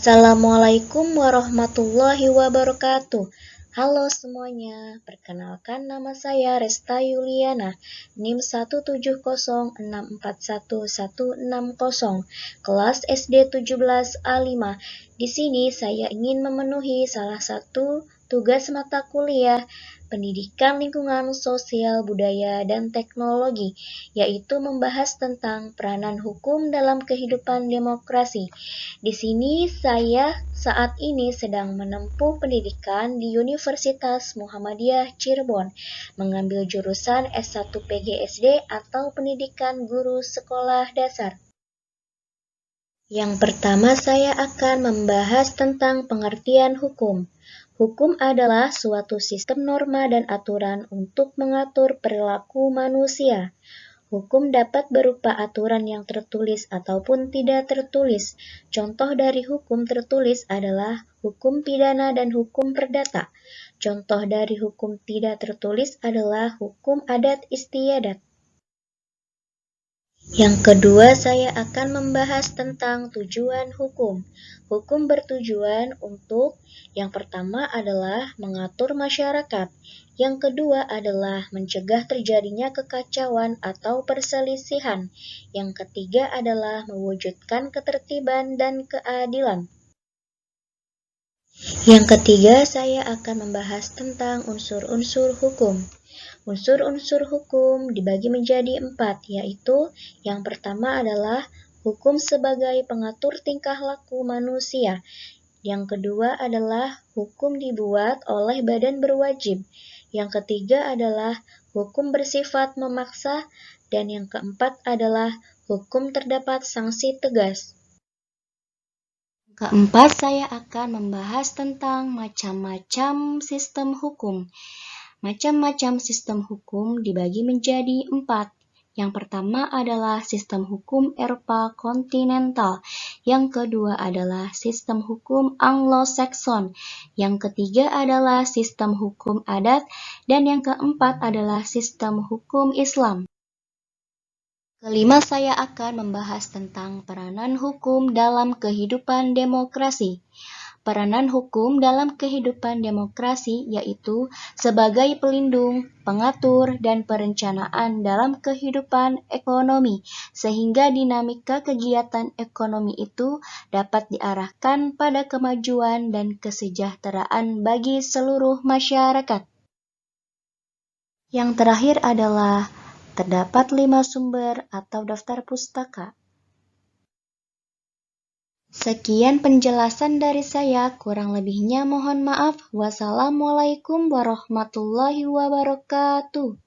Assalamualaikum warahmatullahi wabarakatuh. Halo semuanya, perkenalkan nama saya Resta Yuliana, NIM 170641160, kelas SD 17A5. Di sini saya ingin memenuhi salah satu tugas mata kuliah Pendidikan Lingkungan Sosial Budaya dan Teknologi, yaitu membahas tentang peranan hukum dalam kehidupan demokrasi. Di sini saya saat ini sedang menempuh pendidikan di Universitas Muhammadiyah Cirebon, mengambil jurusan S1 PGSD atau Pendidikan Guru Sekolah Dasar. Yang pertama saya akan membahas tentang pengertian hukum. Hukum adalah suatu sistem norma dan aturan untuk mengatur perilaku manusia. Hukum dapat berupa aturan yang tertulis ataupun tidak tertulis. Contoh dari hukum tertulis adalah hukum pidana dan hukum perdata. Contoh dari hukum tidak tertulis adalah hukum adat istiadat. Yang kedua, saya akan membahas tentang tujuan hukum. Hukum bertujuan untuk yang pertama adalah mengatur masyarakat. Yang kedua adalah mencegah terjadinya kekacauan atau perselisihan. Yang ketiga adalah mewujudkan ketertiban dan keadilan. Yang ketiga, saya akan membahas tentang unsur-unsur hukum. Unsur-unsur hukum dibagi menjadi 4, yaitu yang pertama adalah hukum sebagai pengatur tingkah laku manusia. Yang kedua adalah hukum dibuat oleh badan berwajib. Yang ketiga adalah hukum bersifat memaksa. Dan yang keempat adalah hukum terdapat sanksi tegas. Keempat, saya akan membahas tentang macam-macam sistem hukum. Macam-macam sistem hukum dibagi menjadi 4. Yang pertama adalah sistem hukum Eropa kontinental. Yang kedua adalah sistem hukum Anglo-Saxon. Yang ketiga adalah sistem hukum adat. Dan yang keempat adalah sistem hukum Islam. Kelima, saya akan membahas tentang peranan hukum dalam kehidupan demokrasi. Peranan hukum dalam kehidupan demokrasi yaitu sebagai pelindung, pengatur, dan perencanaan dalam kehidupan ekonomi, sehingga dinamika kegiatan ekonomi itu dapat diarahkan pada kemajuan dan kesejahteraan bagi seluruh masyarakat. Yang terakhir adalah terdapat 5 sumber atau daftar pustaka. Sekian penjelasan dari saya, kurang lebihnya mohon maaf. Wassalamualaikum warahmatullahi wabarakatuh.